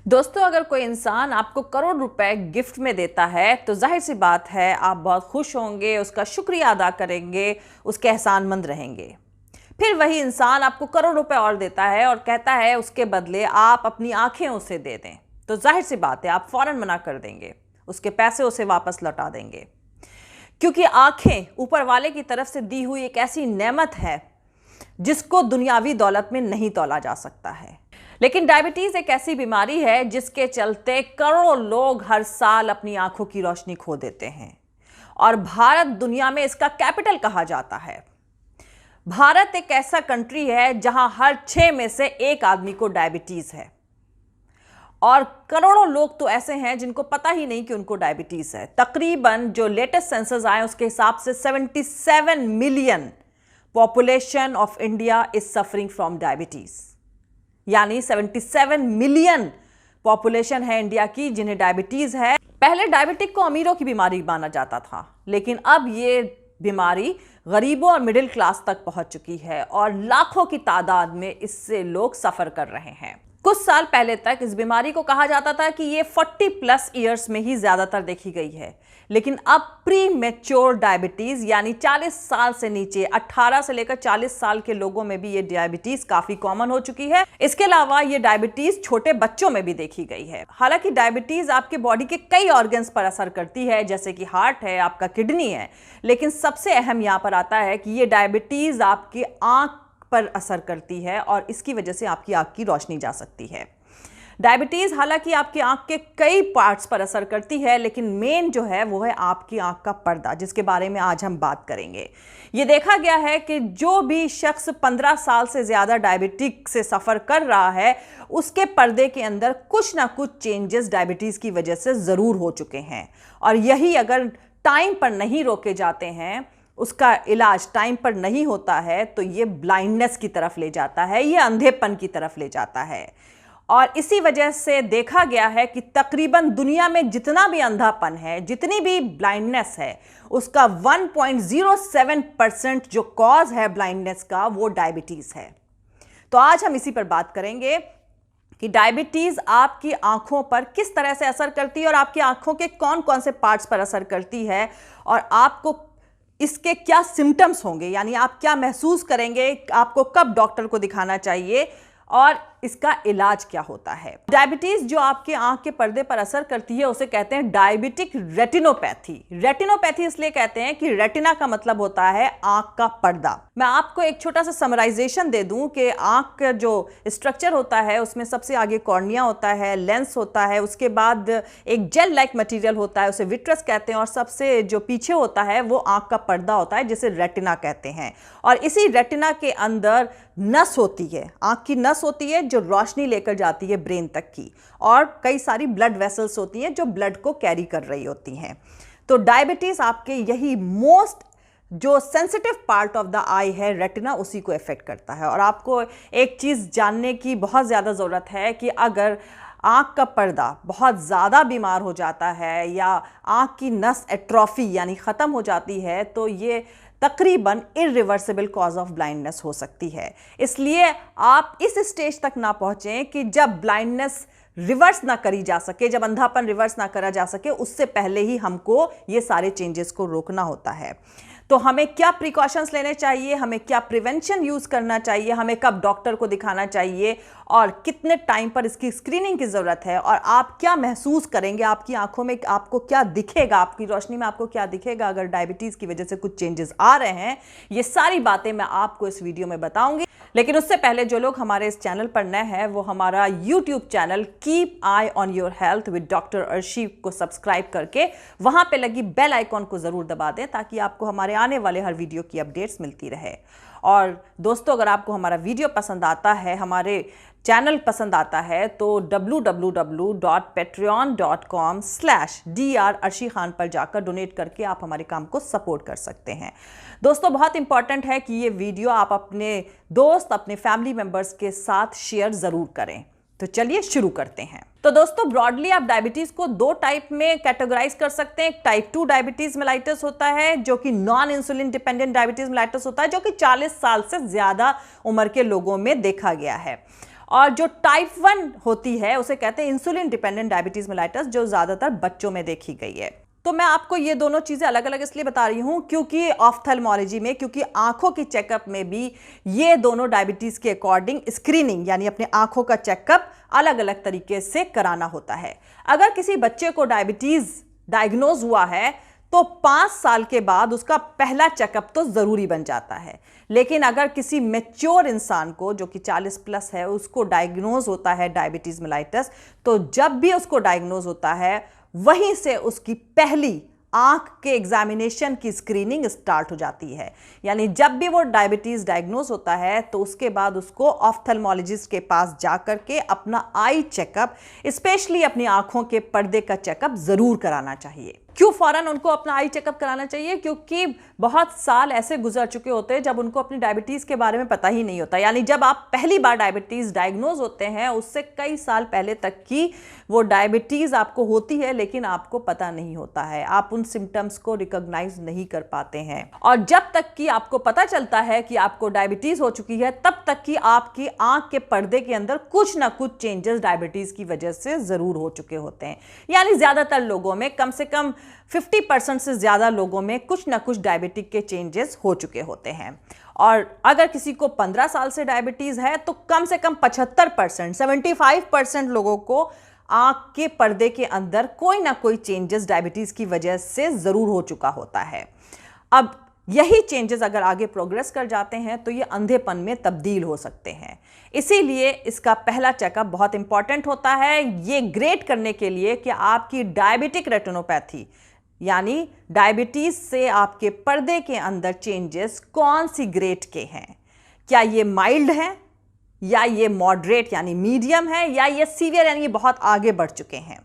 दोस्तों, अगर कोई इंसान आपको करोड़ रुपए गिफ्ट में देता है तो जाहिर सी बात है आप बहुत खुश होंगे, उसका शुक्रिया अदा करेंगे, उसके एहसानमंद रहेंगे। फिर वही इंसान आपको करोड़ रुपए और देता है और कहता है उसके बदले आप अपनी आंखें उसे दे दें, तो जाहिर सी बात है आप फौरन मना कर देंगे, उसके पैसे उसे वापस लौटा देंगे। क्योंकि आंखें ऊपर वाले की तरफ से दी हुई एक ऐसी नेमत है जिसको दुनियावी दौलत में नहीं तोला जा सकता है। लेकिन डायबिटीज एक ऐसी बीमारी है जिसके चलते करोड़ों लोग हर साल अपनी आंखों की रोशनी खो देते हैं और भारत दुनिया में इसका कैपिटल कहा जाता है। भारत एक ऐसा कंट्री है जहां हर 6 में से 1 आदमी को डायबिटीज है और करोड़ों लोग तो ऐसे हैं जिनको पता ही नहीं कि उनको डायबिटीज है। तकरीबन जो लेटेस्ट सेंसस आए उसके हिसाब से 77 million population of India is suffering from diabetes, यानी 77 मिलियन पॉपुलेशन है इंडिया की जिन्हें डायबिटीज है। पहले डायबिटिक को अमीरों की बीमारी माना जाता था, लेकिन अब ये बीमारी गरीबों और मिडिल क्लास तक पहुंच चुकी है और लाखों की तादाद में इससे लोग सफर कर रहे हैं। कुछ साल पहले तक इस बीमारी को कहा जाता था कि ये 40+ ईयर्स में ही ज्यादातर देखी गई है, लेकिन अब प्री मैच्योर डायबिटीज यानी 40 साल से नीचे 18 से लेकर 40 साल के लोगों में भी ये डायबिटीज काफी कॉमन हो चुकी है। इसके अलावा ये डायबिटीज छोटे बच्चों में भी देखी गई है। हालांकि डायबिटीज आपके बॉडी के कई ऑर्गन्स पर असर करती है, जैसे कि हार्ट है, आपका किडनी है, लेकिन सबसे अहम यहां पर आता है कि ये डायबिटीज आपकी आंख पर असर करती है और इसकी वजह से आपकी आंख की रोशनी जा सकती है। डायबिटीज हालांकि आपकी आंख के कई पार्ट्स पर असर करती है, लेकिन मेन जो है वो है आपकी आंख का पर्दा, जिसके बारे में आज हम बात करेंगे। ये देखा गया है कि जो भी शख्स 15 साल से ज्यादा डायबिटिक से सफर कर रहा है उसके पर्दे के अंदर कुछ ना कुछ चेंजेस डायबिटीज की वजह से जरूर हो चुके हैं और यही अगर टाइम पर नहीं रोके जाते हैं, उसका इलाज टाइम पर नहीं होता है, तो ये ब्लाइंडनेस की तरफ ले जाता है, ये अंधेपन की तरफ ले जाता है। और इसी वजह से देखा गया है कि तकरीबन दुनिया में जितना भी अंधापन है, जितनी भी ब्लाइंडनेस है, उसका 1.07% जो कॉज है ब्लाइंडनेस का वो डायबिटीज है। तो आज हम इसी पर बात करेंगे कि डायबिटीज आपकी आंखों पर किस तरह से असर करती है और आपकी आंखों के कौन कौन से पार्ट्स पर असर करती है और आपको इसके क्या सिम्टम्स होंगे, यानी आप क्या महसूस करेंगे, आपको कब डॉक्टर को दिखाना चाहिए और इसका इलाज क्या होता है। डायबिटीज जो आपके आंख के पर्दे पर असर करती है उसे कहते हैं डायबिटिक रेटिनोपैथी। रेटिनोपैथी इसलिए कहते हैं कि रेटिना का मतलब होता है आंख का पर्दा। मैं आपको एक छोटा सा समराइजेशन दे दूं कि आंख का जो स्ट्रक्चर होता है उसमें सबसे आगे कॉर्निया होता है, लेंस होता है, उसके बाद एक जेल लाइक मटेरियल होता है, उसे विट्रस कहते हैं, और सबसे जो पीछे होता है वो आंख का पर्दा होता है जिसे रेटिना कहते हैं। और इसी रेटिना के अंदर नस होती है, आंख की नस होती है जो रोशनी लेकर जाती है ब्रेन तक की, और कई सारी ब्लड वेसल्स होती हैं जो ब्लड को कैरी कर रही होती हैं। तो डायबिटीज आपके यही मोस्ट जो सेंसिटिव पार्ट ऑफ द आई है रेटिना, उसी को इफेक्ट करता है। और आपको एक चीज़ जानने की बहुत ज़्यादा ज़रूरत है कि अगर आँख का पर्दा बहुत ज़्यादा बीमार हो जाता है या आँख की नस एट्रोफी यानी ख़त्म हो जाती है तो ये तकरीबन इरिवर्सिबल कॉज ऑफ ब्लाइंडनेस हो सकती है। इसलिए आप इस स्टेज तक ना पहुंचें कि जब ब्लाइंडनेस रिवर्स ना करी जा सके, जब अंधापन रिवर्स ना करा जा सके, उससे पहले ही हमको ये सारे चेंजेस को रोकना होता है। तो हमें क्या प्रिकॉशंस लेने चाहिए, हमें क्या प्रिवेंशन यूज़ करना चाहिए, हमें कब डॉक्टर को दिखाना चाहिए और कितने टाइम पर इसकी स्क्रीनिंग की ज़रूरत है, और आप क्या महसूस करेंगे, आपकी आंखों में आपको क्या दिखेगा, आपकी रोशनी में आपको क्या दिखेगा अगर डायबिटीज़ की वजह से कुछ चेंजेस आ रहे हैं, ये सारी बातें मैं आपको इस वीडियो में बताऊंगी। लेकिन उससे पहले जो लोग हमारे इस चैनल पर नए हैं वो हमारा YouTube channel keep I on your health with doctor Arshi को सब्सक्राइब करके वहां पे लगी बेल आइकॉन को जरूर दबा दें ताकि आपको हमारे आने वाले हर वीडियो की अपडेट्स मिलती रहे। और दोस्तों, अगर आपको हमारा वीडियो पसंद आता है, हमारे चैनल पसंद आता है, तो www.patreon.com/Dr अर्शी खान पर जाकर डोनेट करके आप हमारे काम को सपोर्ट कर सकते हैं। दोस्तों, बहुत इंपॉर्टेंट है कि ये वीडियो आप अपने दोस्त, अपने फैमिली मेंबर्स के साथ शेयर ज़रूर करें। तो चलिए शुरू करते हैं। तो दोस्तों, ब्रॉडली आप डायबिटीज को 2 टाइप में कैटेगराइज कर सकते हैं। टाइप 2 डायबिटीज मेलाइटस होता है जो कि non insulin dependent diabetes mellitus होता है, जो कि 40 साल से ज्यादा उम्र के लोगों में देखा गया है। और जो टाइप 1 होती है उसे कहते हैं इंसुलिन डिपेंडेंट डायबिटीज मेलाइटस, जो ज्यादातर बच्चों में देखी गई है। तो मैं आपको ये दोनों चीजें अलग अलग इसलिए बता रही हूं क्योंकि ऑफ्थेल्मोलॉजी में, क्योंकि आंखों की चेकअप में भी ये दोनों डायबिटीज के अकॉर्डिंग स्क्रीनिंग यानी अपने आंखों का चेकअप अलग अलग तरीके से कराना होता है। अगर किसी बच्चे को डायबिटीज डायग्नोज हुआ है तो 5 साल के बाद उसका पहला चेकअप तो जरूरी बन जाता है। लेकिन अगर किसी मैच्योर इंसान को जो कि 40 प्लस है उसको डायग्नोज होता है डायबिटीज मेलाइटस, तो जब भी उसको डायग्नोज होता है वहीं से उसकी पहली आंख के एग्जामिनेशन की स्क्रीनिंग स्टार्ट हो जाती है। यानी जब भी वो डायबिटीज डायग्नोज होता है तो उसके बाद उसको ऑफ्थेल्मोलॉजिस्ट के पास जाकर के अपना आई चेकअप, स्पेशली अपनी आंखों के पर्दे का चेकअप जरूर कराना चाहिए। क्यों फौरन उनको अपना आई चेकअप कराना चाहिए? क्योंकि बहुत साल ऐसे गुजर चुके होते हैं जब उनको अपनी डायबिटीज के बारे में पता ही नहीं होता। यानी जब आप पहली बार डायबिटीज डायग्नोज होते हैं उससे कई साल पहले तक की वो डायबिटीज आपको होती है लेकिन आपको पता नहीं होता है, आप उन सिम्टम्स को रिकॉग्नाइज नहीं कर पाते हैं। और जब तक कि आपको पता चलता है कि आपको डायबिटीज हो चुकी है तब तक कि आपकी आंख के पर्दे के अंदर कुछ ना कुछ चेंजेस डायबिटीज की वजह से जरूर हो चुके होते हैं। यानी ज्यादातर लोगों में, कम से कम 50% से ज्यादा लोगों में कुछ ना कुछ डायबिटिक के चेंजेस हो चुके होते हैं। और अगर किसी को 15 साल से डायबिटीज है तो कम से कम 75%, 75% लोगों को आंख के पर्दे के अंदर कोई ना कोई चेंजेस डायबिटीज की वजह से जरूर हो चुका होता है। अब यही चेंजेस अगर आगे प्रोग्रेस कर जाते हैं तो ये अंधेपन में तब्दील हो सकते हैं। इसीलिए इसका पहला चेकअप बहुत इंपॉर्टेंट होता है, ये ग्रेड करने के लिए कि आपकी डायबिटिक रेटिनोपैथी यानी डायबिटीज से आपके पर्दे के अंदर चेंजेस कौन सी ग्रेड के हैं। क्या ये माइल्ड है, या ये मॉडरेट यानी मीडियम है, या ये सीवियर यानी ये बहुत आगे बढ़ चुके हैं।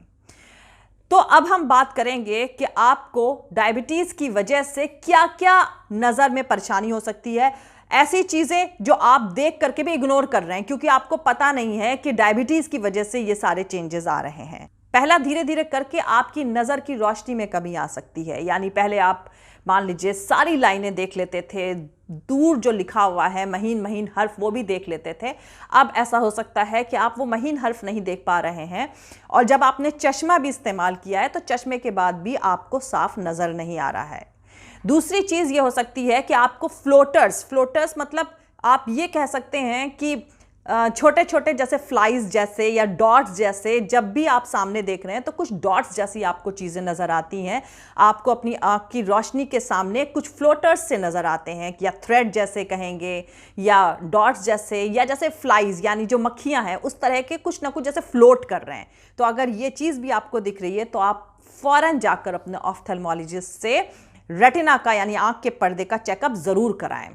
तो अब हम बात करेंगे कि आपको डायबिटीज की वजह से क्या क्या नजर में परेशानी हो सकती है, ऐसी चीजें जो आप देख करके भी इग्नोर कर रहे हैं क्योंकि आपको पता नहीं है कि डायबिटीज की वजह से ये सारे चेंजेस आ रहे हैं। पहला, धीरे धीरे करके आपकी नजर की रोशनी में कमी आ सकती है। यानी पहले आप मान लीजिए सारी लाइनें देख लेते थे, दूर जो लिखा हुआ है महीन महीन हर्फ वो भी देख लेते थे। अब ऐसा हो सकता है कि आप वो महीन हर्फ नहीं देख पा रहे हैं, और जब आपने चश्मा भी इस्तेमाल किया है तो चश्मे के बाद भी आपको साफ नजर नहीं आ रहा है। दूसरी चीज ये हो सकती है कि आपको फ्लोटर्स मतलब आप ये कह सकते हैं कि छोटे छोटे जैसे फ्लाइज जैसे या डॉट्स जैसे, जब भी आप सामने देख रहे हैं तो कुछ डॉट्स जैसी आपको चीज़ें नज़र आती हैं। आपको अपनी आँख की रोशनी के सामने कुछ फ्लोटर्स से नज़र आते हैं, या थ्रेड जैसे कहेंगे, या डॉट्स जैसे, या जैसे फ्लाइज यानी जो मक्खियाँ हैं उस तरह के कुछ ना कुछ जैसे फ्लोट कर रहे हैं। तो अगर ये चीज़ भी आपको दिख रही है तो आप फ़ौरन जाकर अपने ऑफ्थेल्मोलॉजिस्ट से रेटिना का यानी आँख के पर्दे का चेकअप ज़रूर कराएं,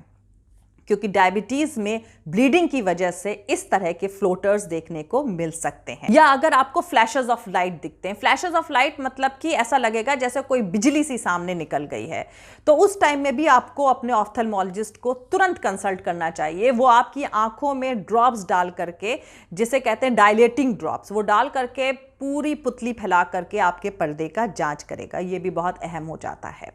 क्योंकि डायबिटीज में ब्लीडिंग की वजह से इस तरह के फ्लोटर्स देखने को मिल सकते हैं। या अगर आपको फ्लैशेस ऑफ लाइट दिखते हैं, फ्लैशेस ऑफ लाइट मतलब कि ऐसा लगेगा जैसे कोई बिजली सी सामने निकल गई है, तो उस टाइम में भी आपको अपने ऑफ्थेल्मोलॉजिस्ट को तुरंत कंसल्ट करना चाहिए। वो आपकी आंखों में ड्रॉप्स डाल करके, जिसे कहते हैं डायलेटिंग ड्रॉप्स, वो डाल करके पूरी पुतली फैला करके आपके पर्दे का जांच करेगा। ये भी बहुत अहम हो जाता है।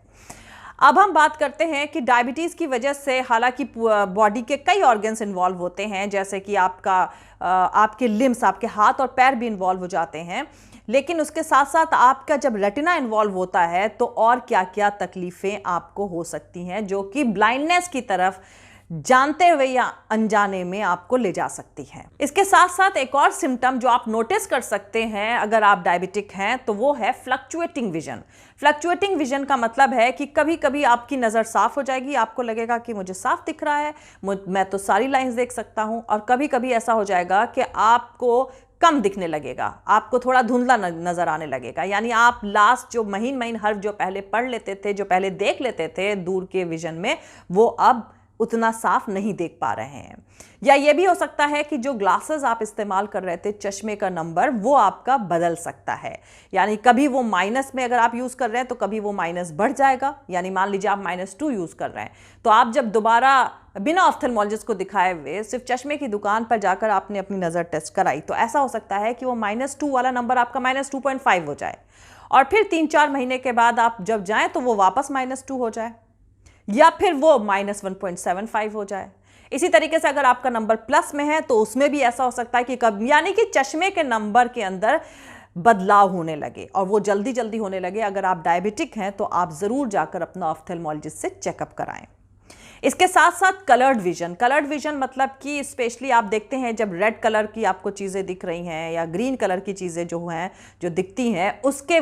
अब हम बात करते हैं कि डायबिटीज़ की वजह से हालांकि बॉडी के कई ऑर्गन्स इन्वॉल्व होते हैं, जैसे कि आपके लिम्स, आपके हाथ और पैर भी इन्वॉल्व हो जाते हैं, लेकिन उसके साथ साथ आपका जब रेटिना इन्वॉल्व होता है तो और क्या क्या तकलीफ़ें आपको हो सकती हैं जो कि ब्लाइंडनेस की तरफ जानते हुए या अनजाने में आपको ले जा सकती है। इसके साथ साथ एक और सिम्टम जो आप नोटिस कर सकते हैं अगर आप डायबिटिक हैं तो वो है फ्लक्चुएटिंग विजन। फ्लक्चुएटिंग विजन का मतलब है कि कभी कभी आपकी नज़र साफ हो जाएगी, आपको लगेगा कि मुझे साफ दिख रहा है, मैं तो सारी लाइंस देख सकता हूं, और कभी कभी ऐसा हो जाएगा कि आपको कम दिखने लगेगा, आपको थोड़ा धुंधला नजर आने लगेगा। यानी आप लास्ट जो महीन हर्फ जो पहले पढ़ लेते थे, जो पहले देख लेते थे दूर के विजन में, वो अब उतना साफ नहीं देख पा रहे हैं। या ये भी हो सकता है कि जो ग्लासेस आप इस्तेमाल कर रहे थे, चश्मे का नंबर, वो आपका बदल सकता है। यानी कभी वो माइनस में अगर आप यूज़ कर रहे हैं तो कभी वो माइनस बढ़ जाएगा। यानी मान लीजिए आप -2 यूज़ कर रहे हैं, तो आप जब दोबारा बिना ऑफ्थेल्मोलॉजिस्ट को दिखाए हुए सिर्फ चश्मे की दुकान पर जाकर आपने अपनी नज़र टेस्ट कराई, तो ऐसा हो सकता है कि वो -2 वाला नंबर आपका -2.5 हो जाए, और फिर 3-4 महीने के बाद आप जब जाएं तो वो वापस -2 हो जाए, या फिर वो -1.75 हो जाए। इसी तरीके से अगर आपका नंबर प्लस में है तो उसमें भी ऐसा हो सकता है कि कब, यानी कि चश्मे के नंबर के अंदर बदलाव होने लगे और वो जल्दी जल्दी होने लगे। अगर आप डायबिटिक हैं तो आप ज़रूर जाकर अपना ऑफ्थेल्मोलॉजिस्ट से चेकअप कराएं। इसके साथ साथ कलर्ड विजन मतलब कि स्पेशली आप देखते हैं जब रेड कलर की आपको चीज़ें दिख रही हैं या ग्रीन कलर की चीज़ें जो हैं जो दिखती हैं, उसके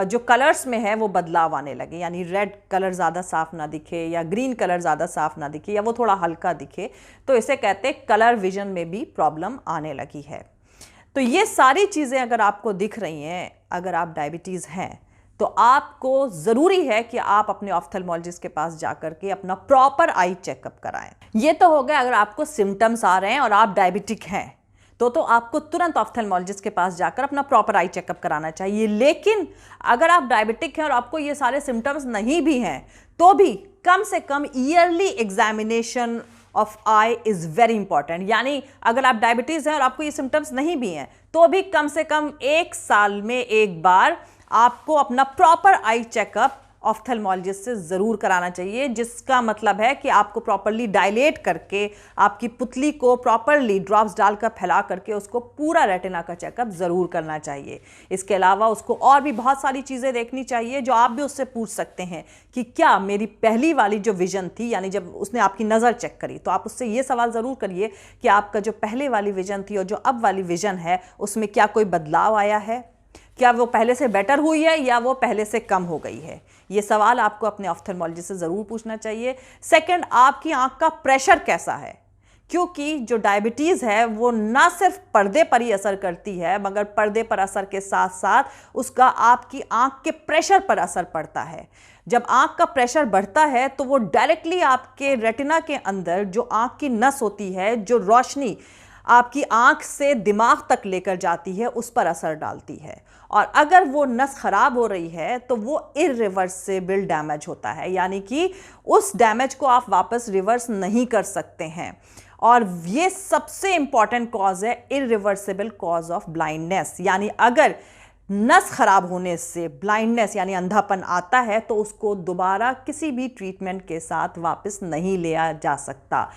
जो कलर्स में है वो बदलाव आने लगे, यानी रेड कलर ज़्यादा साफ ना दिखे या ग्रीन कलर ज़्यादा साफ ना दिखे या वो थोड़ा हल्का दिखे, तो इसे कहते हैं कलर विजन में भी प्रॉब्लम आने लगी है। तो ये सारी चीज़ें अगर आपको दिख रही हैं, अगर आप डायबिटीज़ हैं, तो आपको ज़रूरी है कि आप अपने ऑफ्थेल्मोलॉजिस्ट के पास जाकर के अपना प्रॉपर आई चेकअप कराएं। ये तो हो गया अगर आपको सिम्टम्स आ रहे हैं और आप डायबिटिक हैं तो आपको तुरंत ऑफ्थेल्मोलॉजिस्ट के पास जाकर अपना प्रॉपर आई चेकअप कराना चाहिए। लेकिन अगर आप डायबिटिक हैं और आपको ये सारे सिम्टम्स नहीं भी हैं तो भी कम से कम early examination of eye is very important. यानी अगर आप डायबिटीज़ हैं और आपको ये सिम्टम्स नहीं भी हैं तो भी कम से कम 1 साल में एक बार आपको अपना प्रॉपर आई चेकअप ऑफ्थेल्मोलॉजिस्ट से ज़रूर कराना चाहिए, जिसका मतलब है कि आपको प्रॉपरली डायलेट करके आपकी पुतली को प्रॉपरली ड्रॉप्स डालकर फैला करके उसको पूरा रेटिना का चेकअप ज़रूर करना चाहिए। इसके अलावा उसको और भी बहुत सारी चीज़ें देखनी चाहिए जो आप भी उससे पूछ सकते हैं कि क्या मेरी पहली वाली जो विज़न थी, यानी जब उसने आपकी नज़र चेक करी तो आप उससे ये सवाल ज़रूर करिए कि आपका जो पहले वाली विज़न थी और जो अब वाली विज़न है उसमें क्या कोई बदलाव आया है, क्या वो पहले से बेटर हुई है या वो पहले से कम हो गई है। ये सवाल आपको अपने ऑफ्थेल्मोलॉजिस्ट से ज़रूर पूछना चाहिए। सेकंड, आपकी आंख का प्रेशर कैसा है, क्योंकि जो डायबिटीज़ है वो ना सिर्फ पर्दे पर ही असर करती है मगर पर्दे पर असर के साथ साथ उसका आपकी आंख के प्रेशर पर असर पड़ता है। जब आंख का प्रेशर बढ़ता है तो वो डायरेक्टली आपके रेटिना के अंदर जो आंख की नस होती है, जो रोशनी आपकी आंख से दिमाग तक लेकर जाती है, उस पर असर डालती है। और अगर वो नस खराब हो रही है तो वो इरिवर्सिबल डैमेज होता है, यानी कि उस डैमेज को आप वापस रिवर्स नहीं कर सकते हैं। और ये सबसे इंपॉर्टेंट कॉज है, इरिवर्सिबल कॉज ऑफ ब्लाइंडनेस। यानी अगर नस खराब होने से ब्लाइंडनेस यानी अंधापन आता है तो उसको दोबारा किसी भी ट्रीटमेंट के साथ वापस नहीं लिया जा सकता।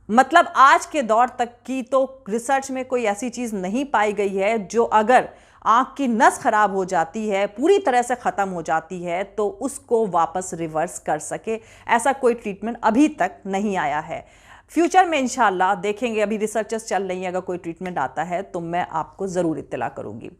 मतलब आज के दौर तक की तो रिसर्च में कोई ऐसी चीज़ नहीं पाई गई है जो अगर आंख की नस खराब हो जाती है, पूरी तरह से ख़त्म हो जाती है, तो उसको वापस रिवर्स कर सके। ऐसा कोई ट्रीटमेंट अभी तक नहीं आया है। फ्यूचर में इंशाल्लाह देखेंगे, अभी रिसर्चेस चल रही हैं, अगर कोई ट्रीटमेंट आता है तो मैं आपको ज़रूर इत्तला करूँगी।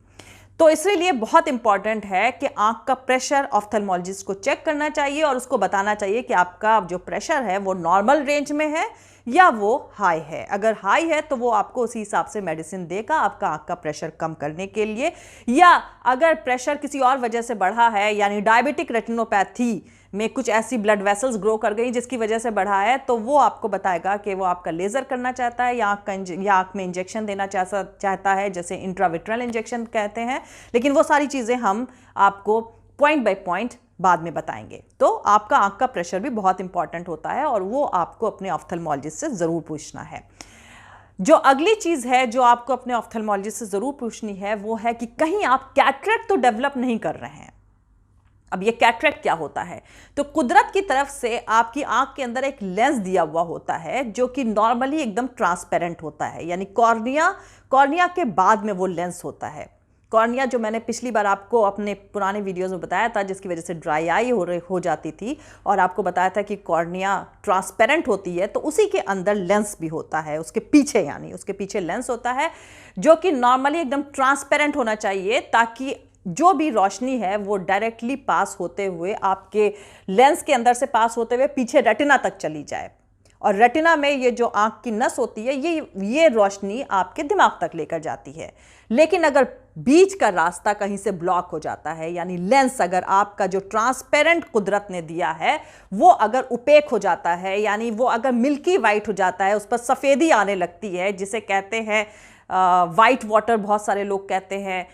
तो इसलिए बहुत इंपॉर्टेंट है कि आंख का प्रेशर ऑफ्थेल्मोलॉजिस्ट को चेक करना चाहिए और उसको बताना चाहिए कि आपका जो प्रेशर है वो नॉर्मल रेंज में है या वो हाई है। अगर हाई है तो वो आपको उसी हिसाब से मेडिसिन देगा आपका आंख का प्रेशर कम करने के लिए, या अगर प्रेशर किसी और वजह से बढ़ा है, यानी डायबिटिक रेटिनोपैथी में कुछ ऐसी ब्लड वेसल्स ग्रो कर गई जिसकी वजह से बढ़ा है, तो वो आपको बताएगा कि वो आपका लेज़र करना चाहता है या आंख में इंजेक्शन देना चाहता है, जैसे इंट्राविट्रल इंजेक्शन कहते हैं। लेकिन वो सारी चीज़ें हम आपको पॉइंट बाय पॉइंट बाद में बताएंगे। तो आपका आंख का प्रेशर भी बहुत इंपॉर्टेंट होता है और वो आपको अपने ऑफ्थेल्मोलॉजिस्ट से ज़रूर पूछना है। जो अगली चीज़ है जो आपको अपने ऑफ्थेल्मोलॉजिस्ट से ज़रूर पूछनी है वो है कि कहीं आप कैटरेक्ट तो डेवलप नहीं कर रहे हैं। अब ये कैटरेक्ट क्या होता है? तो कुदरत की तरफ से आपकी आंख के अंदर एक लेंस दिया हुआ होता है जो कि नॉर्मली एकदम ट्रांसपेरेंट होता है, यानी कॉर्निया के बाद में वो लेंस होता है। कॉर्निया जो मैंने पिछली बार आपको अपने पुराने वीडियोस में बताया था, जिसकी वजह से ड्राई आई हो जाती थी, और आपको बताया था कि कॉर्निया ट्रांसपेरेंट होती है, तो उसी के अंदर लेंस भी होता है, उसके पीछे, यानी उसके पीछे लेंस होता है जो कि नॉर्मली एकदम ट्रांसपेरेंट होना चाहिए ताकि जो भी रोशनी है वो डायरेक्टली पास होते हुए आपके लेंस के अंदर से पास होते हुए पीछे रेटिना तक चली जाए। और रेटिना में ये जो आंख की नस होती है ये रोशनी आपके दिमाग तक लेकर जाती है। लेकिन अगर बीच का रास्ता कहीं से ब्लॉक हो जाता है, यानी लेंस अगर आपका जो ट्रांसपेरेंट कुदरत ने दिया है वो अगर उपेक हो जाता है, यानी वो अगर मिल्की वाइट हो जाता है, उस पर सफ़ेदी आने लगती है, जिसे कहते हैं वाइट वाटर, बहुत सारे लोग कहते हैं,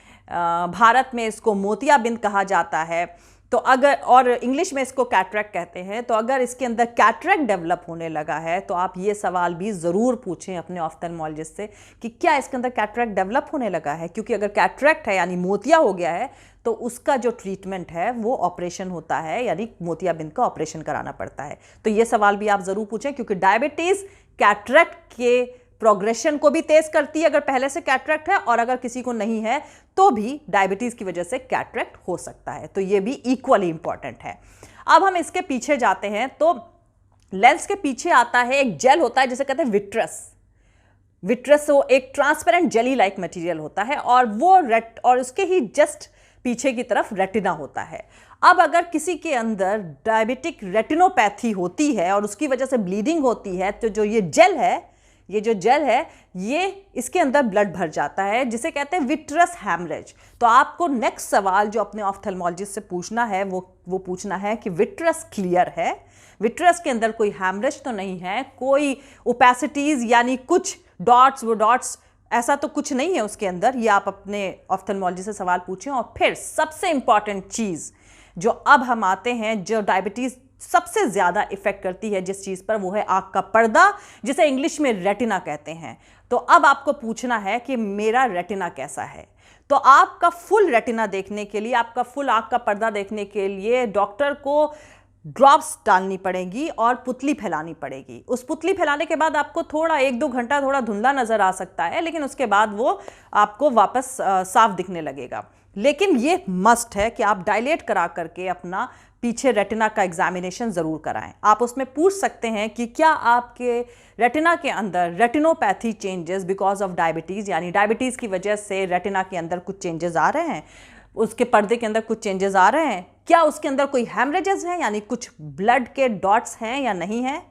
भारत में इसको मोतियाबिंद कहा जाता है। तो अगर, और इंग्लिश में इसको कैटरेक्ट कहते हैं, तो अगर इसके अंदर कैटरेक्ट डेवलप होने लगा है तो आप ये सवाल भी ज़रूर पूछें अपने ऑफ्थेल्मोलॉजिस्ट से कि क्या इसके अंदर कैटरेक्ट डेवलप होने लगा है, क्योंकि अगर कैटरेक्ट है यानी मोतिया हो गया है तो उसका जो ट्रीटमेंट है वो ऑपरेशन होता है, यानी मोतियाबिंद का ऑपरेशन कराना पड़ता है। तो ये सवाल भी आप ज़रूर पूछें, क्योंकि डायबिटीज़ कैटरेक्ट के प्रोग्रेशन को भी तेज करती है अगर पहले से कैटरेक्ट है, और अगर किसी को नहीं है तो भी डायबिटीज की वजह से कैटरेक्ट हो सकता है। तो ये भी इक्वली इंपॉर्टेंट है। अब हम इसके पीछे जाते हैं तो लेंस के पीछे आता है एक जेल होता है जिसे कहते हैं विट्रस। विट्रस वो एक ट्रांसपेरेंट जेली लाइक मटेरियल होता है, और वो और उसके ही जस्ट पीछे की तरफ रेटिना होता है। अब अगर किसी के अंदर डायबिटिक रेटिनोपैथी होती है और उसकी वजह से ब्लीडिंग होती है, तो जो ये जो जेल है ये इसके अंदर ब्लड भर जाता है, जिसे कहते हैं विट्रस हैमरेज। तो आपको नेक्स्ट सवाल जो अपने ऑफ्थेल्मोलॉजिस्ट से पूछना है वो पूछना है कि विट्रस क्लियर है, विट्रस के अंदर कोई हैमरेज तो नहीं है, कोई ओपेसिटीज यानी कुछ डॉट्स ऐसा तो कुछ नहीं है उसके अंदर। ये आप अपने ऑफ्थेल्मोलॉजिस्ट से सवाल पूछें। और फिर सबसे इंपॉर्टेंट चीज़ जो अब हम आते हैं, जो डायबिटीज़ सबसे ज़्यादा इफेक्ट करती है जिस चीज़ पर, वो है आँख का पर्दा, जिसे इंग्लिश में रेटिना कहते हैं। तो अब आपको पूछना है कि मेरा रेटिना कैसा है। तो आपका फुल रेटिना देखने के लिए, आपका फुल आँख का पर्दा देखने के लिए डॉक्टर को ड्रॉप्स डालनी पड़ेगी और पुतली फैलानी पड़ेगी। उस पुतली फैलाने के बाद आपको थोड़ा 1-2 घंटा थोड़ा धुंधला नज़र आ सकता है, लेकिन उसके बाद वो आपको वापस साफ दिखने लगेगा। लेकिन ये मस्ट है कि आप डायलेट करा करके अपना पीछे रेटिना का एग्जामिनेशन ज़रूर कराएं। आप उसमें पूछ सकते हैं कि क्या आपके रेटिना के अंदर retinopathy changes because of diabetes, यानी डायबिटीज़ की वजह से रेटिना के अंदर कुछ चेंजेस आ रहे हैं, उसके पर्दे के अंदर कुछ चेंजेस आ रहे हैं, क्या उसके अंदर कोई हेमरेजेस हैं यानी कुछ ब्लड के डॉट्स हैं या नहीं हैं,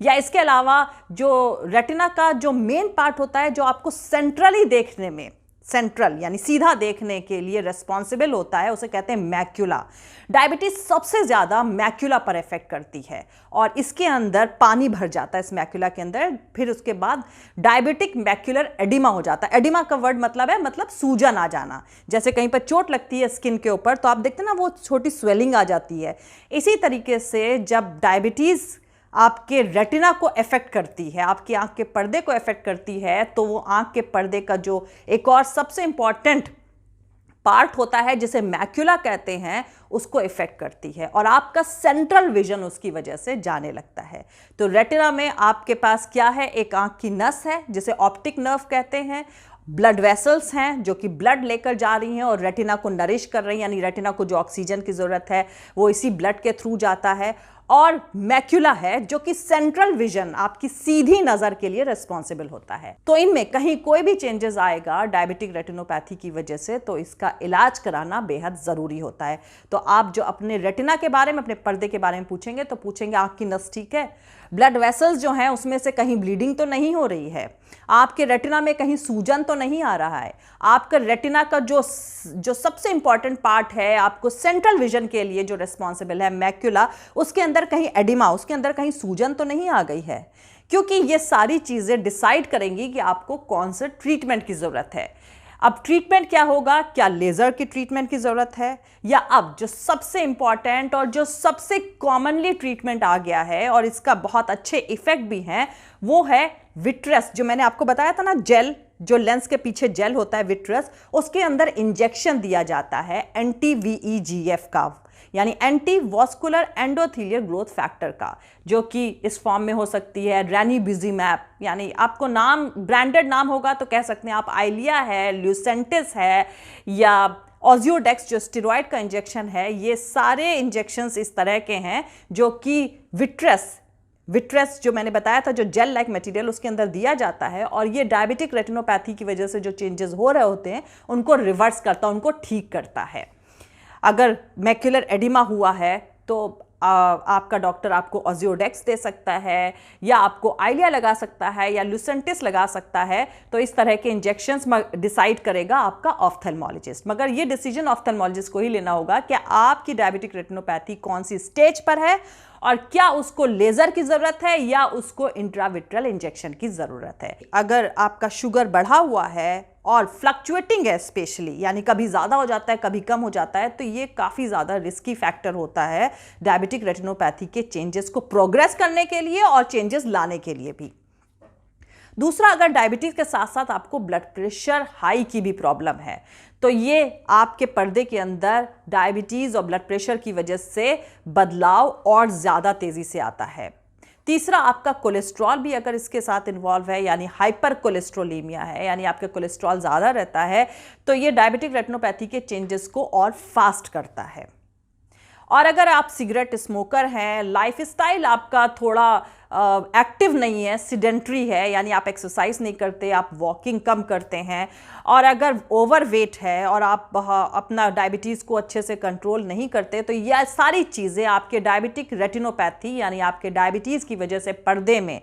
या इसके अलावा जो रेटिना का जो मेन पार्ट होता है जो आपको सेंट्रली देखने में, सेंट्रल यानी सीधा देखने के लिए रिस्पॉन्सिबल होता है, उसे कहते हैं मैक्यूला। डायबिटीज सबसे ज़्यादा मैक्यूला पर इफेक्ट करती है और इसके अंदर पानी भर जाता है इस मैक्यूला के अंदर। फिर उसके बाद डायबिटिक मैक्यूलर एडिमा हो जाता है। एडिमा का वर्ड मतलब है सूजन आ जाना। जैसे कहीं पर चोट लगती है स्किन के ऊपर तो आप देखते हैं ना, वो छोटी स्वेलिंग आ जाती है। इसी तरीके से जब डायबिटीज़ आपके रेटिना को अफेक्ट करती है, आपकी आंख के पर्दे को अफेक्ट करती है, तो वो आंख के पर्दे का जो एक और सबसे इंपॉर्टेंट पार्ट होता है जिसे मैक्यूला कहते हैं, उसको इफेक्ट करती है और आपका सेंट्रल विजन उसकी वजह से जाने लगता है। तो रेटिना में आपके पास क्या है, एक आंख की नस है जिसे ऑप्टिक नर्व कहते हैं, ब्लड वेसल्स हैं जो कि ब्लड लेकर जा रही हैं और रेटिना को नरिश कर रही हैं, यानी रेटिना को जो ऑक्सीजन की ज़रूरत है वो इसी ब्लड के थ्रू जाता है, और मैक्यूला है जो कि सेंट्रल विजन, आपकी सीधी नज़र के लिए रिस्पॉन्सिबल होता है। तो इनमें कहीं कोई भी चेंजेस आएगा डायबिटिक रेटिनोपैथी की वजह से तो इसका इलाज कराना बेहद ज़रूरी होता है। तो आप जो अपने रेटिना के बारे में, अपने पर्दे के बारे में पूछेंगे तो पूछेंगे आँख की नस ठीक है, ब्लड वेसल्स जो हैं उसमें से कहीं ब्लीडिंग तो नहीं हो रही है, आपके रेटिना में कहीं सूजन तो नहीं आ रहा है, आपका रेटिना का जो सबसे इंपॉर्टेंट पार्ट है आपको सेंट्रल विजन के लिए जो रिस्पॉन्सिबल है मैक्यूला, उसके अंदर कहीं एडिमा, उसके अंदर कहीं सूजन तो नहीं आ गई है। क्योंकि ये सारी चीज़ें डिसाइड करेंगी कि आपको कौन से ट्रीटमेंट की ज़रूरत है। अब ट्रीटमेंट क्या होगा, क्या लेज़र की ट्रीटमेंट की ज़रूरत है, या अब जो सबसे इंपॉर्टेंट और जो सबसे कॉमनली ट्रीटमेंट आ गया है और इसका बहुत अच्छे इफेक्ट भी हैं, वो है विट्रस। जो मैंने आपको बताया था ना, जेल, जो लेंस के पीछे जेल होता है विट्रस, उसके अंदर इंजेक्शन दिया जाता है anti-VEGF का, यानी anti vascular endothelial growth factor का, जो कि इस फॉर्म में हो सकती है रैनिबिजिमैब, यानी आपको नाम ब्रांडेड नाम होगा तो कह सकते हैं आप आइलिया है, ल्यूसेंटिस है, या ऑजियोडेक्स जो स्टेरॉइड का इंजेक्शन है। ये सारे इंजेक्शंस इस तरह के हैं जो कि विट्रस जो मैंने बताया था, जो जेल लाइक मटेरियल उसके अंदर दिया जाता है, और ये डायबिटिक रेटिनोपैथी की वजह से जो चेंजेस हो रहे होते हैं उनको रिवर्स करता है, उनको ठीक करता है। अगर मैक्यूलर एडिमा हुआ है तो आपका डॉक्टर आपको ऑजियोडेक्स दे सकता है, या आपको आइलिया लगा सकता है, या ल्यूसेंटिस लगा सकता है। तो इस तरह के इंजेक्शंस डिसाइड करेगा आपका ऑफ्थेल्मोलॉजिस्ट। मगर ये डिसीजन ऑफ्थेल्मोलॉजिस्ट को ही लेना होगा कि आपकी डायबिटिक रेटिनोपैथी कौन सी स्टेज पर है और क्या उसको लेज़र की ज़रूरत है या उसको इंट्राविट्रल इंजेक्शन की ज़रूरत है। अगर आपका शुगर बढ़ा हुआ है और फ्लक्चुएटिंग है स्पेशली, यानी कभी ज़्यादा हो जाता है कभी कम हो जाता है, तो ये काफ़ी ज़्यादा रिस्की फैक्टर होता है डायबिटिक रेटिनोपैथी के चेंजेस को प्रोग्रेस करने के लिए और चेंजेस लाने के लिए भी। दूसरा, अगर डायबिटीज के साथ साथ आपको ब्लड प्रेशर हाई की भी प्रॉब्लम है, तो ये आपके पर्दे के अंदर डायबिटीज और ब्लड प्रेशर की वजह से बदलाव और ज़्यादा तेज़ी से आता है। तीसरा, आपका कोलेस्ट्रॉल भी अगर इसके साथ इन्वॉल्व है, यानी हाइपर कोलेस्ट्रोलीमिया है, यानी आपका कोलेस्ट्रॉल ज़्यादा रहता है, तो ये डायबिटिक रेटिनोपैथी के चेंजेस को और फास्ट करता है। और अगर आप सिगरेट स्मोकर हैं, लाइफस्टाइल आपका थोड़ा एक्टिव नहीं है, सिडेंट्री है, यानी आप एक्सरसाइज नहीं करते, आप वॉकिंग कम करते हैं, और अगर ओवरवेट है और आप अपना डायबिटीज़ को अच्छे से कंट्रोल नहीं करते, तो यह सारी चीज़ें आपके डायबिटिक रेटिनोपैथी यानी आपके डायबिटीज़ की वजह से पर्दे में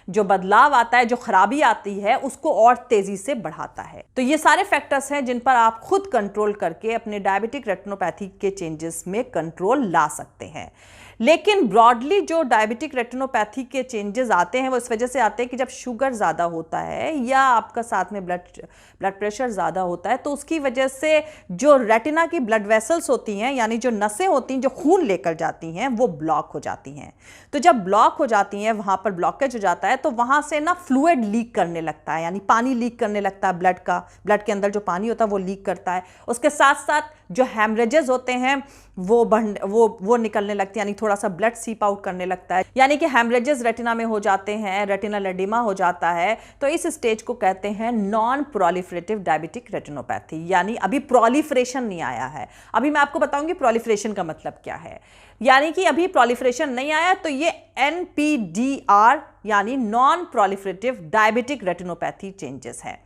जो बदलाव आता है, जो खराबी आती है, उसको और तेजी से बढ़ाता है। तो ये सारे फैक्टर्स हैं जिन पर आप खुद कंट्रोल करके अपने डायबिटिक रेटिनोपैथी के चेंजेस में कंट्रोल ला सकते हैं। लेकिन ब्रॉडली जो डायबिटिक रेटिनोपैथी के चेंजेस आते हैं वो इस वजह से आते हैं कि जब शुगर ज़्यादा होता है या आपका साथ में ब्लड प्रेशर ज़्यादा होता है, तो उसकी वजह से जो रेटिना की ब्लड वेसल्स होती हैं, यानी जो नसें होती हैं जो खून लेकर जाती हैं, वो ब्लॉक हो जाती हैं। तो जब ब्लॉक हो जाती हैं, वहाँ पर ब्लॉकेज हो जाता है, तो वहाँ से ना फ्लूइड लीक करने लगता है, यानी पानी लीक करने लगता है, ब्लड के अंदर जो पानी होता है वो लीक करता है। उसके साथ साथ जो हैमरेजेस होते हैं वो निकलने लगते हैं, यानी थोड़ा सा ब्लड सीप आउट करने लगता है, यानी कि हैमरेजेस रेटिना में हो जाते हैं, रेटिनल एडिमा हो जाता है। तो इस स्टेज को कहते हैं नॉन प्रोलिफरेटिव डायबिटिक रेटिनोपैथी, यानी अभी प्रोलिफरेशन नहीं आया है। अभी मैं आपको बताऊंगी प्रोलिफरेशन का मतलब क्या है, यानी कि अभी प्रोलिफरेशन नहीं आया, तो ये NPDR यानी non proliferative diabetic retinopathy changes है।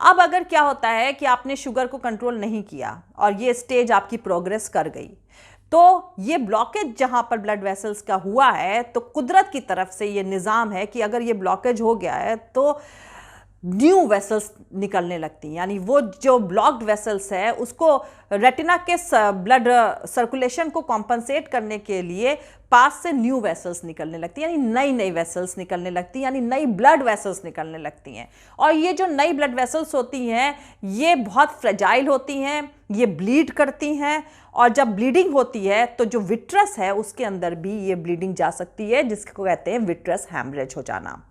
अब अगर क्या होता है कि आपने शुगर को कंट्रोल नहीं किया और ये स्टेज आपकी प्रोग्रेस कर गई, तो ये ब्लॉकेज जहां पर ब्लड वेसल्स का हुआ है, तो कुदरत की तरफ से ये निज़ाम है कि अगर ये ब्लॉकेज हो गया है तो न्यू वेसल्स निकलने लगती हैं, यानी वो जो ब्लॉक्ड वेसल्स है उसको रेटिना के ब्लड सर्कुलेशन को कॉम्पनसेट करने के लिए पास से न्यू वेसल्स निकलने लगती हैं, यानी नई वेसल्स निकलने लगती हैं, यानी नई ब्लड वेसल्स निकलने लगती हैं। और ये जो नई ब्लड वेसल्स होती हैं ये बहुत फ्रेजाइल होती हैं, ये ब्लीड करती हैं, और जब ब्लीडिंग होती है तो जो विट्रस है उसके अंदर भी ये ब्लीडिंग जा सकती है, जिसको कहते हैं विट्रस हैमरेज हो जाना।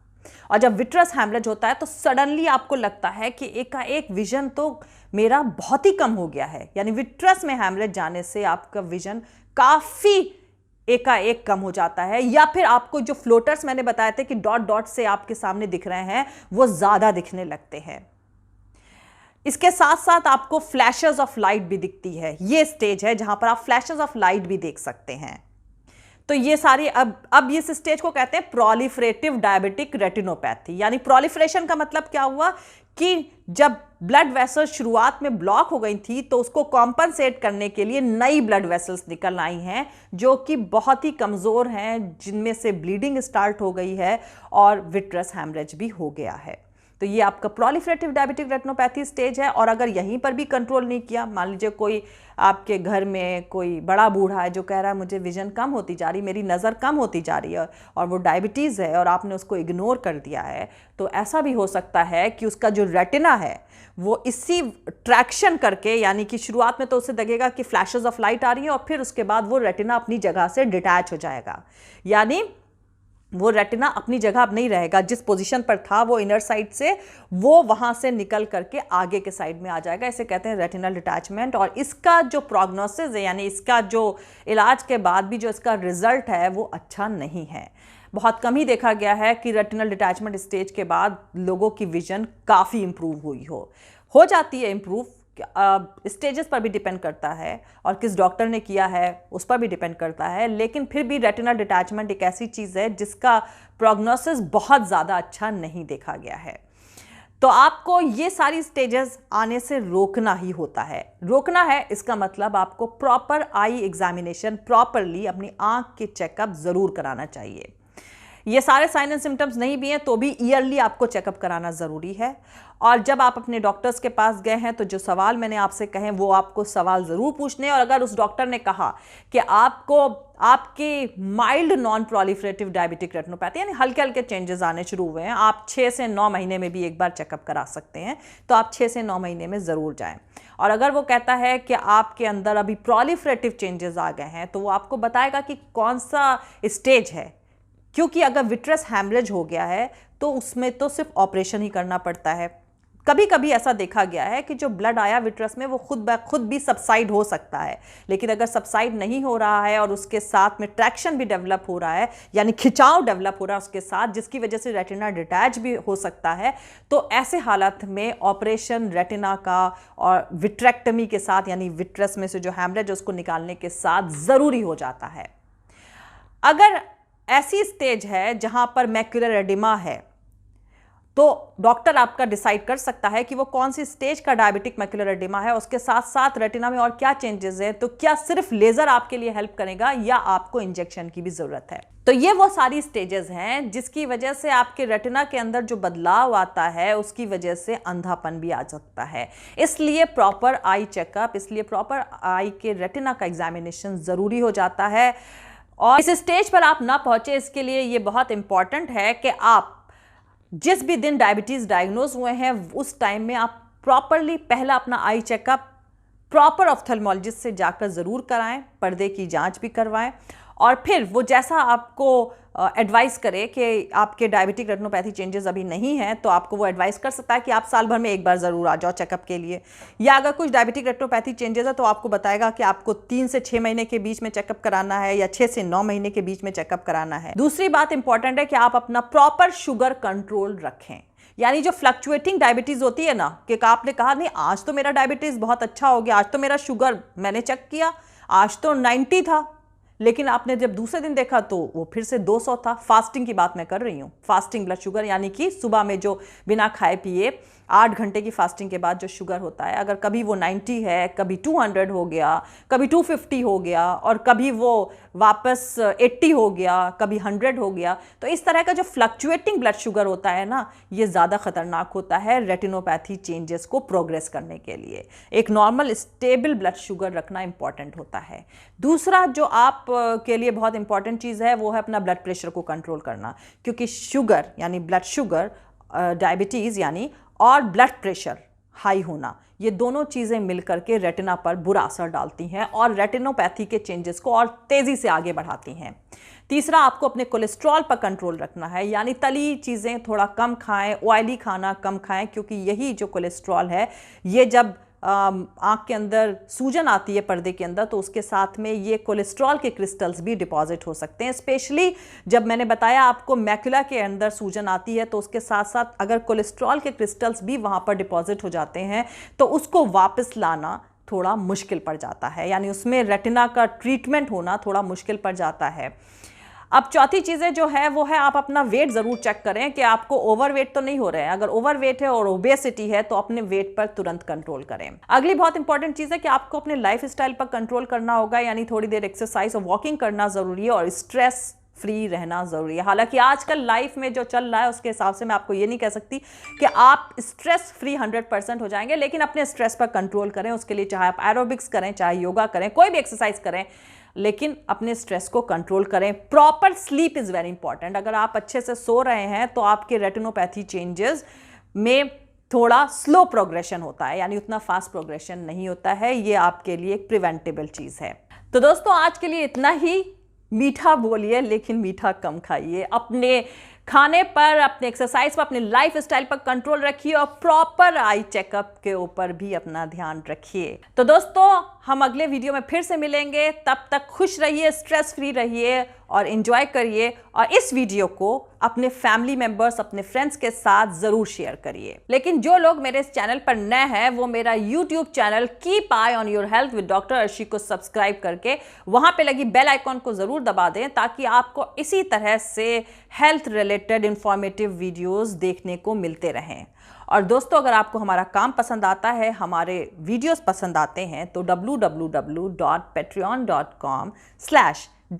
और जब विट्रस हैमरेज होता है तो सडनली आपको लगता है कि एकाएक विजन तो मेरा बहुत ही कम हो गया है, यानी विट्रस में हैमरेज जाने से आपका विजन काफ़ी एकाएक कम हो जाता है, या फिर आपको जो फ्लोटर्स मैंने बताए थे कि डॉट डॉट से आपके सामने दिख रहे हैं वो ज़्यादा दिखने लगते हैं। इसके साथ साथ आपको फ्लैशेस ऑफ लाइट भी दिखती है। ये स्टेज है जहां पर आप फ्लैशेस ऑफ लाइट भी देख सकते हैं। तो ये सारी अब इस स्टेज को कहते हैं प्रोलिफरेटिव डायबिटिक रेटिनोपैथी, यानी प्रोलिफरेशन का मतलब क्या हुआ कि जब ब्लड वेसल्स शुरुआत में ब्लॉक हो गई थी तो उसको कॉम्पनसेट करने के लिए नई ब्लड वेसल्स निकल आई हैं जो कि बहुत ही कमज़ोर हैं, जिनमें से ब्लीडिंग स्टार्ट हो गई है और विट्रस हैमरेज भी हो गया है। तो ये आपका प्रोलिफरेटिव डायबिटिक रेटिनोपैथी स्टेज है। और अगर यहीं पर भी कंट्रोल नहीं किया, मान लीजिए कोई आपके घर में कोई बड़ा बूढ़ा है जो कह रहा है मुझे विजन कम होती जा रही, मेरी नज़र कम होती जा रही है, और वो डायबिटीज़ है और आपने उसको इग्नोर कर दिया है, तो ऐसा भी हो सकता है कि उसका जो रेटिना है वो इसी ट्रैक्शन करके, यानी कि शुरुआत में तो उसे लगेगा कि फ्लैशेस ऑफ लाइट आ रही है और फिर उसके बाद वो रेटिना अपनी जगह से डिटैच हो जाएगा, यानी वो रेटिना अपनी जगह अब नहीं रहेगा, जिस पोजीशन पर था वो इनर साइड से वो वहां से निकल करके आगे के साइड में आ जाएगा। इसे कहते हैं रेटिनल डिटैचमेंट। और इसका जो प्रोग्नोसिस है, यानी इसका जो इलाज के बाद भी जो इसका रिजल्ट है वो अच्छा नहीं है। बहुत कम ही देखा गया है कि रेटिनल डिटैचमेंट स्टेज के बाद लोगों की विजन काफ़ी इंप्रूव हुई हो जाती है इंप्रूव, स्टेजेस पर भी डिपेंड करता है और किस डॉक्टर ने किया है उस पर भी डिपेंड करता है, लेकिन फिर भी रेटिनल डिटैचमेंट एक ऐसी चीज़ है जिसका प्रोग्नोसिस बहुत ज़्यादा अच्छा नहीं देखा गया है। तो आपको ये सारी स्टेजेस आने से रोकना ही होता है। रोकना है इसका मतलब आपको प्रॉपर आई एग्जामिनेशन, प्रॉपरली अपनी आँख के चेकअप ज़रूर कराना चाहिए। ये सारे साइन एंड सिम्टम्स नहीं भी हैं तो भी ईयरली आपको चेकअप कराना ज़रूरी है। और जब आप अपने डॉक्टर्स के पास गए हैं तो जो सवाल मैंने आपसे कहे वो आपको सवाल ज़रूर पूछने हैं। और अगर उस डॉक्टर ने कहा कि आपको आपकी mild non proliferative diabetic retinopathy यानी हल्के हल्के चेंजेस आने शुरू हुए हैं, आप 6 से 9 महीने में भी एक बार चेकअप करा सकते हैं, तो आप 6 से 9 महीने में ज़रूर जाएं। और अगर वो कहता है कि आपके अंदर अभी प्रोलिफरेटिव चेंजेस आ गए हैं तो वो आपको बताएगा कि कौन सा स्टेज है, क्योंकि अगर विट्रस हैमरेज हो गया है तो उसमें तो सिर्फ ऑपरेशन ही करना पड़ता है। कभी कभी ऐसा देखा गया है कि जो ब्लड आया विट्रस में वो खुद भी सबसाइड हो सकता है, लेकिन अगर सबसाइड नहीं हो रहा है और उसके साथ में ट्रैक्शन भी डेवलप हो रहा है यानी खिंचाव डेवलप हो रहा है उसके साथ, जिसकी वजह से रेटिना डिटैच भी हो सकता है, तो ऐसे हालात में ऑपरेशन रेटिना का और विट्रेक्टमी के साथ यानी विट्रस में से जो हैमरेज है उसको निकालने के साथ ज़रूरी हो जाता है। अगर ऐसी स्टेज है जहां पर मैक्युलर एडिमा है तो डॉक्टर आपका डिसाइड कर सकता है कि वो कौन सी स्टेज का डायबिटिक मैक्युलर एडिमा है, उसके साथ साथ रेटिना में और क्या चेंजेस है, तो क्या सिर्फ लेजर आपके लिए हेल्प करेगा या आपको इंजेक्शन की भी जरूरत है। तो ये वो सारी स्टेजेस हैं जिसकी वजह से आपके रेटिना के अंदर जो बदलाव आता है उसकी वजह से अंधापन भी आ सकता है। इसलिए प्रॉपर आई चेकअप, इसलिए प्रॉपर आई के रेटिना का एग्जामिनेशन जरूरी हो जाता है। और इस स्टेज पर आप ना पहुंचे इसके लिए ये बहुत इंपॉर्टेंट है कि आप जिस भी दिन डायबिटीज़ डायग्नोज हुए हैं उस टाइम में आप प्रॉपरली पहला अपना आई चेकअप प्रॉपर ऑफ्थेल्मोलॉजिस्ट से जाकर ज़रूर कराएं, पर्दे की जांच भी करवाएं और फिर वो जैसा आपको एडवाइस करे कि आपके डायबिटिक रेटिनोपैथी चेंजेस अभी नहीं हैं तो आपको वो एडवाइस कर सकता है कि आप साल भर में एक बार ज़रूर आ जाओ चेकअप के लिए। या अगर कुछ डायबिटिक रेटिनोपैथी चेंजेस है तो आपको बताएगा कि आपको 3 से 6 महीने के बीच में चेकअप कराना है या 6 से 9 महीने के बीच में चेकअप कराना है। दूसरी बात इंपॉर्टेंट है कि आप अपना प्रॉपर शुगर कंट्रोल रखें, यानी जो फ्लक्चुएटिंग डायबिटीज़ होती है ना कि आपने कहा नहीं आज तो मेरा डायबिटीज़ बहुत अच्छा हो गया, आज तो मेरा शुगर मैंने चेक किया आज तो 90 था, लेकिन आपने जब दूसरे दिन देखा तो वो फिर से 200 था। फास्टिंग की बात मैं कर रही हूँ, फास्टिंग ब्लड शुगर यानी कि सुबह में जो बिना खाए पिए 8 घंटे की फास्टिंग के बाद जो शुगर होता है, अगर कभी वो 90 है, कभी 200 हो गया, कभी 250 हो गया और कभी वो वापस 80 हो गया, कभी 100 हो गया, तो इस तरह का जो फ्लक्चुएटिंग ब्लड शुगर होता है ना, ये ज़्यादा खतरनाक होता है रेटिनोपैथी चेंजेस को प्रोग्रेस करने के लिए। एक नॉर्मल स्टेबल ब्लड शुगर रखना इंपॉर्टेंट होता है। दूसरा जो आप के लिए बहुत इंपॉर्टेंट चीज़ है वो है अपना ब्लड प्रेशर को कंट्रोल करना, क्योंकि शुगर यानी ब्लड शुगर, डायबिटीज़ यानी और ब्लड प्रेशर हाई होना, ये दोनों चीज़ें मिलकर के रेटिना पर बुरा असर डालती हैं और रेटिनोपैथी के चेंजेस को और तेज़ी से आगे बढ़ाती हैं। तीसरा, आपको अपने कोलेस्ट्रॉल पर कंट्रोल रखना है, यानी तली चीज़ें थोड़ा कम खाएं, ऑयली खाना कम खाएं, क्योंकि यही जो कोलेस्ट्रॉल है ये जब आँख के अंदर सूजन आती है पर्दे के अंदर तो उसके साथ में ये कोलेस्ट्रॉल के क्रिस्टल्स भी डिपॉजिट हो सकते हैं। स्पेशली जब मैंने बताया आपको मैकुला के अंदर सूजन आती है तो उसके साथ साथ अगर कोलेस्ट्रॉल के क्रिस्टल्स भी वहाँ पर डिपॉजिट हो जाते हैं तो उसको वापस लाना थोड़ा मुश्किल पड़ जाता है, यानी उसमें रेटिना का ट्रीटमेंट होना थोड़ा मुश्किल पड़ जाता है। अब चौथी चीज़ें जो है वो है आप अपना वेट ज़रूर चेक करें कि आपको ओवरवेट तो नहीं हो रहे हैं। अगर ओवरवेट है और ओबेसिटी है तो अपने वेट पर तुरंत कंट्रोल करें। अगली बहुत इंपॉर्टेंट चीज़ है कि आपको अपने लाइफ स्टाइल पर कंट्रोल करना होगा, यानी थोड़ी देर एक्सरसाइज और वॉकिंग करना ज़रूरी है और स्ट्रेस फ्री रहना ज़रूरी है। हालांकि आजकल लाइफ में जो चल रहा है उसके हिसाब से मैं आपको ये नहीं कह सकती कि आप स्ट्रेस फ्री 100% हो जाएंगे, लेकिन अपने स्ट्रेस पर कंट्रोल करें। उसके लिए चाहे आप एरोबिक्स करें, चाहे योगा करें, कोई भी एक्सरसाइज करें, लेकिन अपने स्ट्रेस को कंट्रोल करें। Proper sleep is very important. अगर आप अच्छे से सो रहे हैं तो आपके रेटिनोपैथी चेंजेस में थोड़ा स्लो प्रोग्रेशन होता है, यानी उतना फास्ट प्रोग्रेशन नहीं होता है। ये आपके लिए एक प्रिवेंटेबल चीज़ है। तो दोस्तों आज के लिए इतना ही। मीठा बोलिए लेकिन मीठा कम खाइए। अपने खाने पर, अपने एक्सरसाइज पर, अपने लाइफ स्टाइल पर कंट्रोल रखिए और प्रॉपर आई चेकअप के ऊपर भी अपना ध्यान रखिए। तो दोस्तों हम अगले वीडियो में फिर से मिलेंगे, तब तक खुश रहिए, स्ट्रेस फ्री रहिए और एंजॉय करिए। और इस वीडियो को अपने फैमिली मेंबर्स, अपने फ्रेंड्स के साथ जरूर शेयर करिए। लेकिन जो लोग मेरे इस चैनल पर नए हैं वो मेरा YouTube channel keep I on your health with doctor Arshi को सब्सक्राइब करके वहां पे लगी बेल आइकॉन को जरूर दबा दें, ताकि आपको इसी तरह से हेल्थ रिलेटेड इंफॉर्मेटिव वीडियोस देखने को मिलते रहें। और दोस्तों अगर आपको हमारा काम पसंद आता है, हमारे वीडियोस पसंद आते हैं, तो www.patreon.com/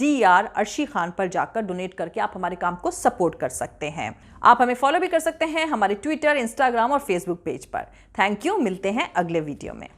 DR अर्शी खान पर जाकर डोनेट करके आप हमारे काम को सपोर्ट कर सकते हैं। आप हमें फॉलो भी कर सकते हैं हमारे ट्विटर, इंस्टाग्राम और फेसबुक पेज पर। थैंक यू, मिलते हैं अगले वीडियो में।